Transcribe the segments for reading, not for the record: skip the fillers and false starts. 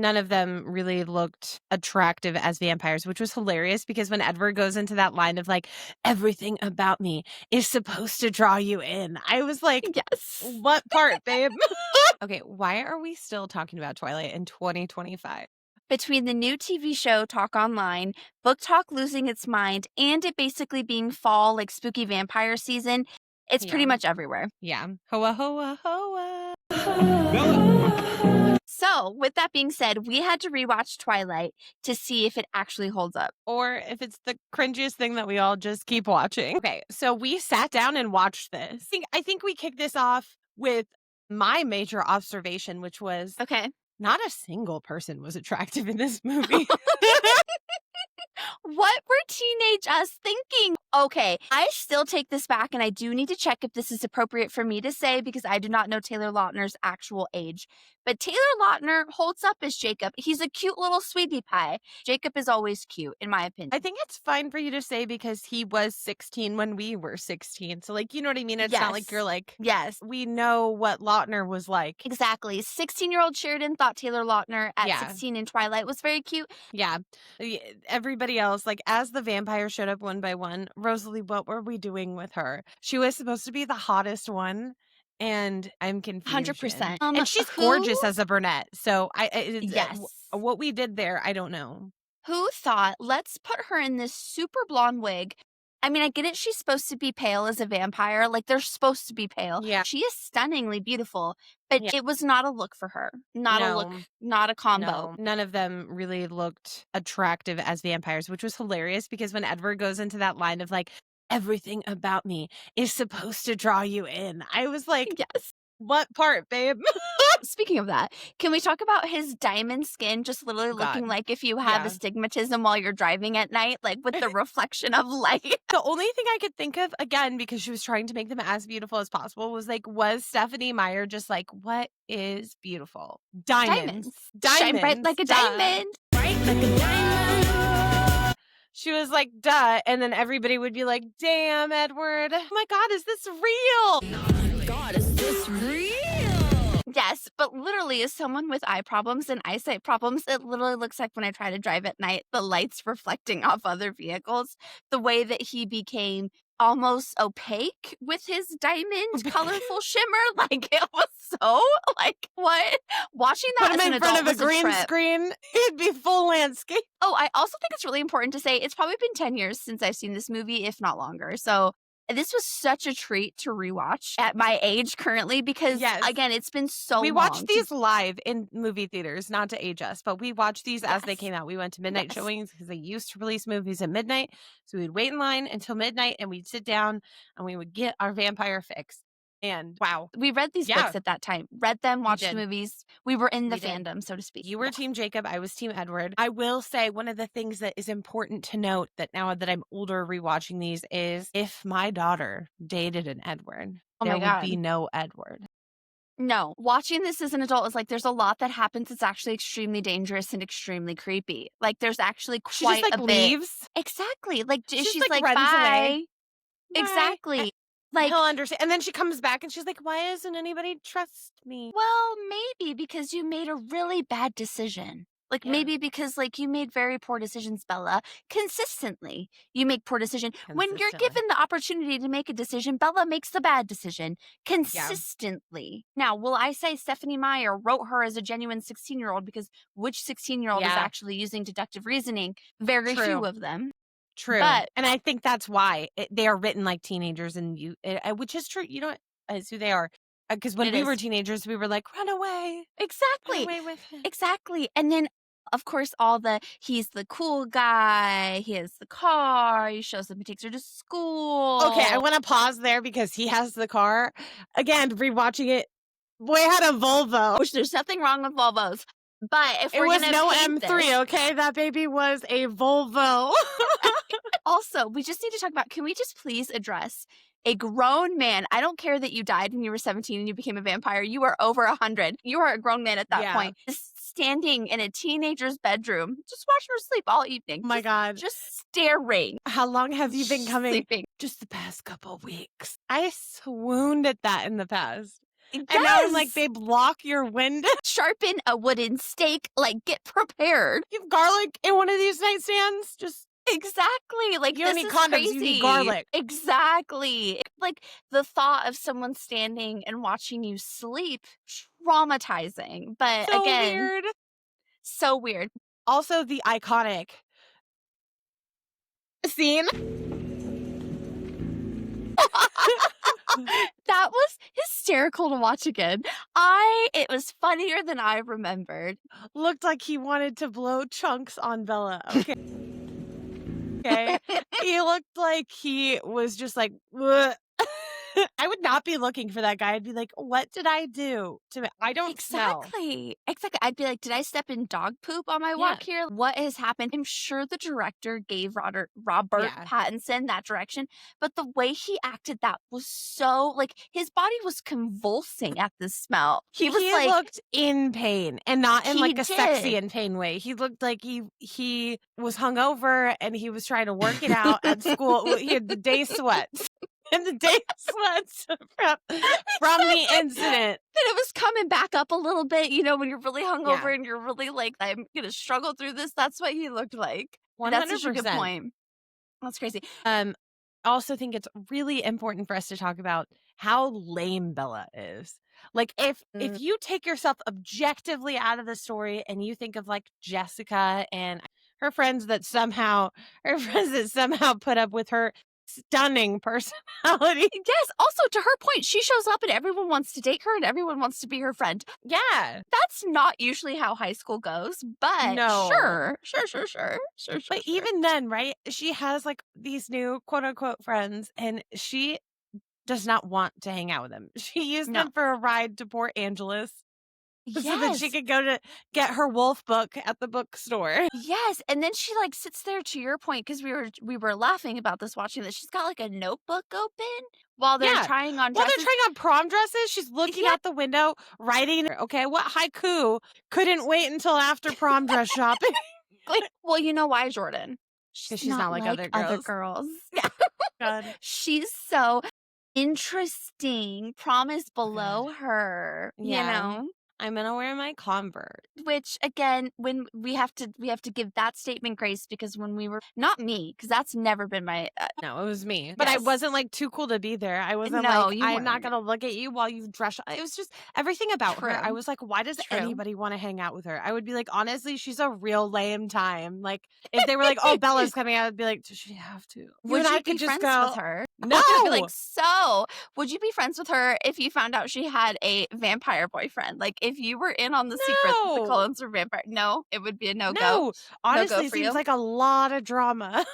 none of them really looked attractive as vampires, which was hilarious because when Edward goes into that line of like, everything about me is supposed to draw you in, I was like, Yes. what part, babe? Okay, why are we still talking about Twilight in 2025? Between the new TV show Talk Online, Book Talk losing its mind, and it basically being fall, like spooky vampire season, it's pretty Yeah. much everywhere. Yeah. Hoa, hoa, hoa. So, with that being said, we had to rewatch Twilight to see if it actually holds up. Or if it's the cringiest thing that we all just keep watching. Okay, so we sat down and watched this. I think we kicked this off with my major observation, which was Okay. not a single person was attractive in this movie. What were teenage us thinking? Okay, I still take this back and I do need to check if this is appropriate for me to say because I do not know Taylor Lautner's actual age. But Taylor Lautner holds up as Jacob. He's a cute little sweetie pie. Jacob is always cute, in my opinion. I think it's fine for you to say because he was 16 when we were 16. So, like, you know what I mean? It's not like you're like, yes, we know what Lautner was like. Exactly. 16-year-old Sheridan thought Taylor Lautner at 16 in Twilight was very cute. Yeah. Everybody else, like, as the vampire showed up one by one, Rosalie, what were we doing with her? She was supposed to be the hottest one. And I'm confused. 100%. And she's gorgeous as a brunette. So yes. What we did there, I don't know. Who thought, let's put her in this super blonde wig. I mean, I get it. She's supposed to be pale as a vampire. Like, they're supposed to be pale. Yeah. She is stunningly beautiful, but it was not a look for her. Not a look, not a combo. No, none of them really looked attractive as vampires, which was hilarious because when Edward goes into that line of like, everything about me is supposed to draw you in, I was like, yes. What part, babe? Speaking of that, can we talk about his diamond skin just literally looking like if you have astigmatism while you're driving at night, like with the reflection of light? The only thing I could think of, again, because she was trying to make them as beautiful as possible, was like, was Stephanie Meyer just like, what is beautiful? Diamonds. Shine bright like a diamond. Bright like a diamond. She was like, duh. And then everybody would be like, damn, Edward. Oh my God, is this real? Oh my God, is this real? Yes, but literally as someone with eye problems and eyesight problems, it literally looks like when I try to drive at night, the lights reflecting off other vehicles, the way that he became almost opaque with his diamond colorful shimmer. Like, it was so, like, what? Watching that Put as him an in front adult of a green screen, it'd be full landscape. Oh, I also think it's really important to say it's probably been 10 years since I've seen this movie, if not longer. So this was such a treat to rewatch at my age currently because, again, it's been so long. We watched these live in movie theaters, not to age us, but we watched these as they came out. We went to midnight showings because they used to release movies at midnight. So we'd wait in line until midnight and we'd sit down and we would get our vampire fix. And wow. We read these books at that time, read them, watched the movies. We were in the fandom, so to speak. You were Team Jacob. I was Team Edward. I will say one of the things that is important to note that now that I'm older rewatching these is if my daughter dated an Edward, there would be no Edward. No, watching this as an adult is like there's a lot that happens that's actually extremely dangerous and extremely creepy. Like there's actually quite she just, like, a bit. Leaves. Exactly. Like she's like runs bye. Away. Exactly. Like he'll understand. And then she comes back and she's like, why doesn't anybody trust me? Well, maybe because you made a really bad decision. Like maybe because like you made very poor decisions, Bella. Consistently, you make poor decisions. When you're given the opportunity to make a decision, Bella makes the bad decision consistently. Now, will I say Stephanie Meyer wrote her as a genuine 16-year-old because which 16-year-old is actually using deductive reasoning? Very few of them. True. And I think that's why they are written like teenagers and you, which is true. You know what? It's who they are. Because when we were teenagers, we were like, run away. Exactly. Run away with him. Exactly. And then, of course, he's the cool guy. He has the car. He shows up and takes her to school. Okay, I want to pause there because he has the car. Again, rewatching it, boy had a Volvo. Which there's nothing wrong with Volvos. But if we're it was gonna no paint M3, this, okay? That baby was a Volvo. Also, we just need to talk about, can we just please address a grown man? I don't care that you died when you were 17 and you became a vampire. You are over 100. You are a grown man at that point. Just standing in a teenager's bedroom, just watching her sleep all evening. Oh my God. Just staring. How long have you been coming? Sleeping. Just the past couple weeks. I swooned at that in the past. And now I'm like, they block your window. Sharpen a wooden stake. Like, get prepared. You have garlic in one of these nightstands? Just exactly. Like, you don't this need is condoms, crazy. you need garlic. Exactly. Like, the thought of someone standing and watching you sleep, traumatizing. But so again, weird. So weird. Also, the iconic scene. That was hysterical to watch again. It was funnier than I remembered. Looked like he wanted to blow chunks on Bella. Okay. Okay. He looked like he was just like, I would not be looking for that guy. I'd be like, what did I do to I don't smell. Exactly. I'd be like, did I step in dog poop on my walk here? What has happened? I'm sure the director gave Robert Pattinson that direction, but the way he acted that was so, like, his body was convulsing at the smell. He looked in pain, and not in like a sexy did. in pain way. He looked like he was hungover and he was trying to work it out at school. He had the day sweats. And the day sweats from the incident. And it was coming back up a little bit, you know, when you're really hungover and you're really like, I'm going to struggle through this. That's what he looked like. 100%. That's such a good point. That's crazy. I also think it's really important for us to talk about how lame Bella is. Like, if you take yourself objectively out of the story and you think of like Jessica and her friends that somehow put up with her stunning personality. Yes. Also, to her point, she shows up and everyone wants to date her and everyone wants to be her friend. Yeah. That's not usually how high school goes, but no. Sure. But even then, right? She has like these new quote unquote friends and she does not want to hang out with them. She used them for a ride to Port Angeles. Yes. So that she could go to get her wolf book at the bookstore. Yes, and then she like sits there, to your point, because we were laughing about this watching this. She's got like a notebook open while they're trying on dresses. While they're trying on prom dresses, she's looking out the window, writing. Okay, what haiku couldn't wait until after prom dress shopping? Well, you know why, Jordan? She's not like other girls. Yeah. God. She's so interesting. Prom is below her. You know. I'm gonna wear my Converse. Which again, when we have to give that statement grace, because when we were not me, because that's never been my no, it was me. But I wasn't like too cool to be there. I wasn't I'm not gonna look at you while you dress. It was just everything about her. I was like, why does anybody want to hang out with her? I would be like, honestly, she's a real lame time. Like if they were like, oh, Bella's coming out, I'd be like, does she have to? Would you be friends with her? No. I'd be like, so would you be friends with her if you found out she had a vampire boyfriend? Like if you were in on the secret that the Cullens were vampire? No, it would be a no-go. No, honestly, no-go it seems like a lot of drama.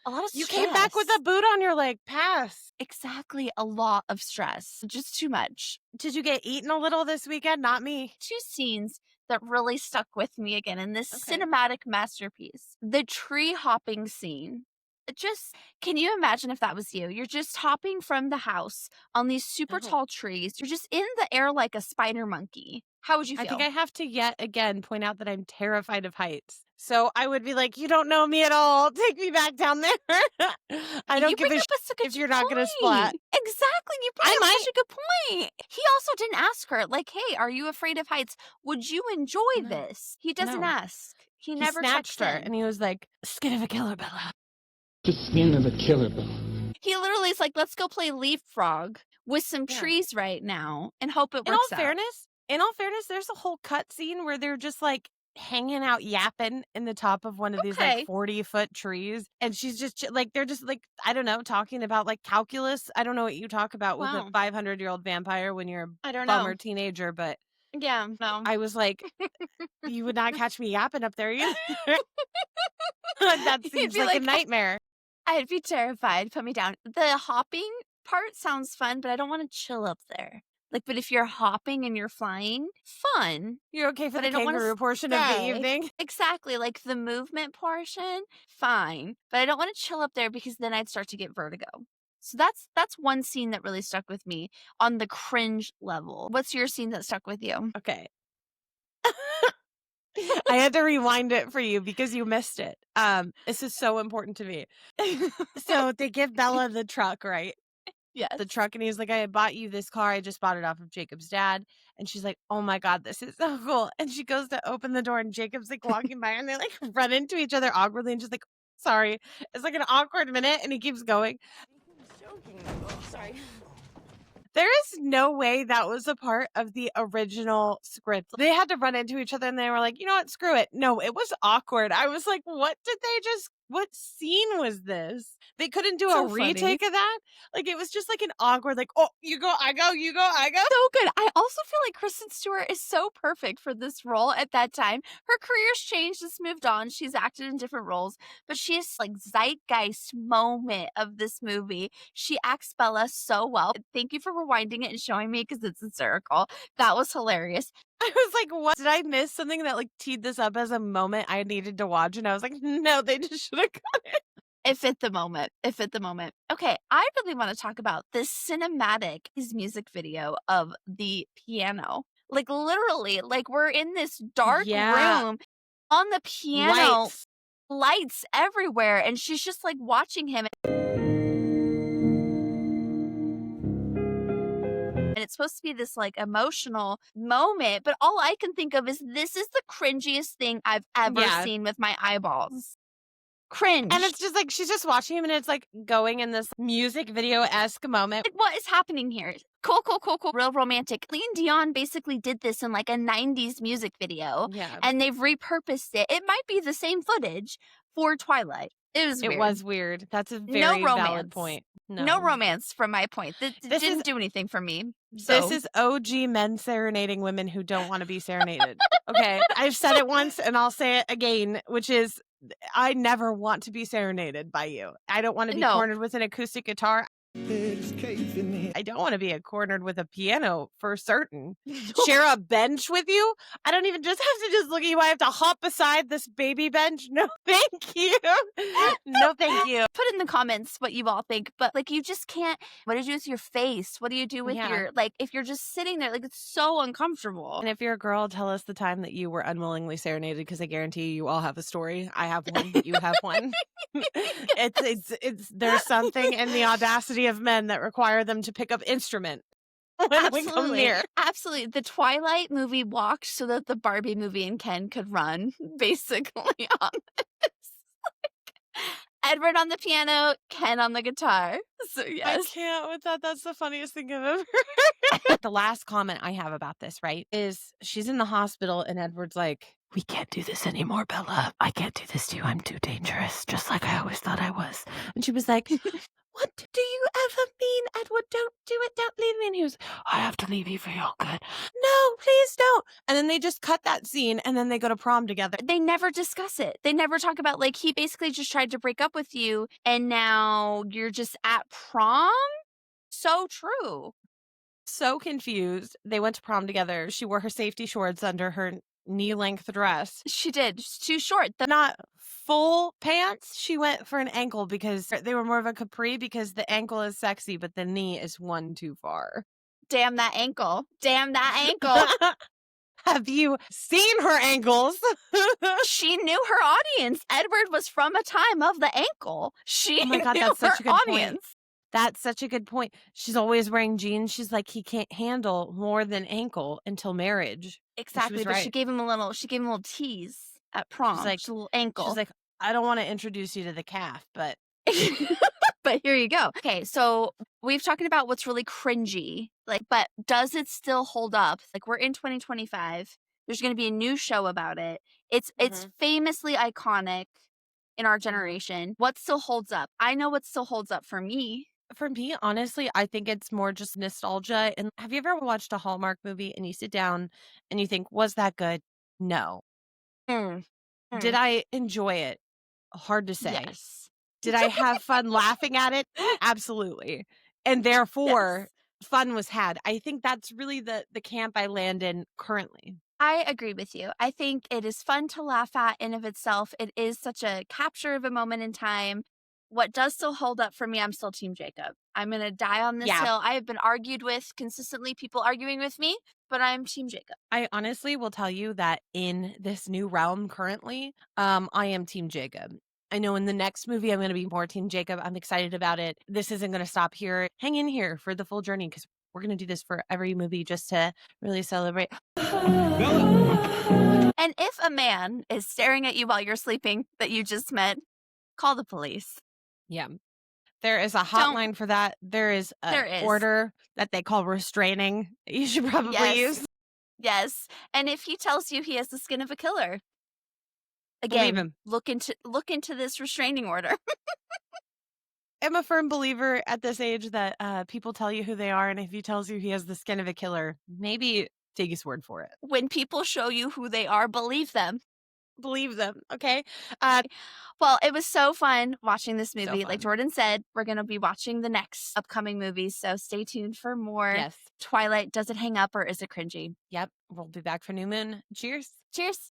A lot of stress. You came back with a boot on your leg. Pass. Exactly. A lot of stress. Just too much. Did you get eaten a little this weekend? Not me. 2 scenes that really stuck with me again in this cinematic masterpiece. The tree hopping scene. Just, can you imagine if that was you? You're just hopping from the house on these super tall trees. You're just in the air like a spider monkey. How would you feel? I think I have to yet again point out that I'm terrified of heights. So I would be like, you don't know me at all. Take me back down there. I don't give a shit if you're not going to splat. Exactly. You bring up such a good point. He also didn't ask her, like, hey, are you afraid of heights? Would you enjoy this? He doesn't ask. He never snatched her. in. And he was like, skin of a killer, Bella. The skin of a killer, Bella. He literally is like, let's go play leapfrog with some trees right now and hope it works out. In all fairness, there's a whole cut scene where they're just like hanging out yapping in the top of one of these like 40-foot trees. And she's just like, they're just like, I don't know, talking about like calculus. I don't know what you talk about with a 500-year-old vampire when you're a bummer teenager, but yeah, no. I was like, you would not catch me yapping up there either. That seems like a nightmare. I'd be terrified. Put me down. The hopping part sounds fun, but I don't want to chill up there. Like, but if you're hopping and you're flying, fun. You're okay for the kangaroo portion of the evening? Exactly. Like the movement portion, fine. But I don't want to chill up there because then I'd start to get vertigo. So that's one scene that really stuck with me on the cringe level. What's your scene that stuck with you? Okay. I had to rewind it for you because you missed it. This is so important to me. So they give Bella the truck, right? Yes. the truck, and he's like, I bought you this car. I just bought it off of Jacob's dad. And she's like, oh my God, this is so cool. And she goes to open the door, and Jacob's like walking by, and they like run into each other awkwardly, and she's like, sorry. It's like an awkward minute, and he keeps going. Sorry. There is no way that was a part of the original script. They had to run into each other, and they were like, you know what? Screw it. No, it was awkward. I was like, what scene was this? They couldn't do a retake of that? Like, it was just like an awkward, like, oh, you go, I go, you go, I go. So good. I also feel like Kristen Stewart is so perfect for this role at that time. Her career's changed, it's moved on. She's acted in different roles, but she is like zeitgeist moment of this movie. She acts Bella so well. Thank you for rewinding it and showing me because it's hysterical. That was hilarious. I was like, what? Did I miss something that like teed this up as a moment I needed to watch? And I was like, no, they just should have cut it. It fit the moment. It fit the moment. Okay, I really want to talk about this cinematic music video of the piano. Like literally, like we're in this dark room on the piano, lights everywhere, and she's just like watching him. And it's supposed to be this like emotional moment, but all I can think of is this is the cringiest thing I've ever seen with my eyeballs. Cringe. And it's just like, she's just watching him, and it's like going in this music video-esque moment. Like, what is happening here? Cool. Real romantic. Celine Dion basically did this in like a 90s music video. Yeah. And they've repurposed it. It might be the same footage for Twilight. It was weird. That's a very valid point. No romance from my point. This didn't do anything for me. So. This is OG men serenading women who don't want to be serenaded. Okay. I've said it once, and I'll say it again, which is, I never want to be serenaded by you. I don't want to be cornered with an acoustic guitar. I don't want to be cornered with a piano for certain. Share a bench with you? I don't even just have to just look at you. I have to hop beside this baby bench? No, thank you. No, thank you. Put in the comments what you all think, but like you just can't. What do you do with your face? What do you do with your, like, if you're just sitting there, like it's so uncomfortable. And if you're a girl, tell us the time that you were unwillingly serenaded, because I guarantee you all have a story. I have one. You have one. It's there's something in the audacity of men that require them to pick up instrument when we come near. Absolutely. The Twilight movie walked so that the Barbie movie and Ken could run, basically, on this. Edward on the piano, Ken on the guitar. So yes. I can't with that. That's the funniest thing I've ever heard. The last comment I have about this, right, is she's in the hospital, and Edward's like, we can't do this anymore, Bella. I can't do this to you. I'm too dangerous, just like I always thought I was. And she was like, what do you ever mean, Edward? Don't do it. Don't leave me. And he was, I have to leave you for your good. No, please don't. And then they just cut that scene, and then they go to prom together. They never discuss it. They never talk about, like, he basically just tried to break up with you, and now you're just at prom? So true. So confused. They went to prom together. She wore her safety shorts under her knee-length dress. She did. Just too short. Not full pants. She went for an ankle because they were more of a capri, because the ankle is sexy, but the knee is one too far. Damn that ankle. Damn that ankle. Have you seen her ankles? She knew her audience. Edward was from a time of the ankle. She knew that's such a good audience. Point. That's such a good point. She's always wearing jeans. She's like, he can't handle more than ankle until marriage. Exactly, but she gave him a little tease at prom. She's like, just a little ankle. She's like, I don't want to introduce you to the calf, but but here you go. Okay, so we've talked about what's really cringy, like, but does it still hold up? Like, we're in 2025. There's going to be a new show about it. It's famously iconic in our generation. What still holds up? I know what still holds up for me. For me, honestly, I think it's more just nostalgia. And have you ever watched a Hallmark movie and you sit down and you think, was that good? No. Did I enjoy it? Hard to say. Yes. Did I have fun laughing at it? Absolutely. And therefore, fun was had. I think that's really the camp I land in currently. I agree with you. I think it is fun to laugh at in of itself. It is such a capture of a moment in time. What does still hold up for me, I'm still Team Jacob. I'm going to die on this hill. I have been argued with consistently, people arguing with me, but I'm Team Jacob. I honestly will tell you that in this new realm currently, I am Team Jacob. I know in the next movie, I'm going to be more Team Jacob. I'm excited about it. This isn't going to stop here. Hang in here for the full journey because we're going to do this for every movie just to really celebrate. And if a man is staring at you while you're sleeping that you just met, call the police. Yeah. There is a hotline for that. There is an order that they call restraining. You should probably use. Yes. And if he tells you he has the skin of a killer, Believe again, him. look into this restraining order. I'm a firm believer at this age that people tell you who they are, and if he tells you he has the skin of a killer, maybe take his word for it. When people show you who they are, believe them. Believe them, okay? Well, it was so fun watching this movie. Like Jordan said, we're going to be watching the next upcoming movies, so stay tuned for more. Yes. Twilight, does it hang up or is it cringy? Yep. We'll be back for New Moon. Cheers. Cheers.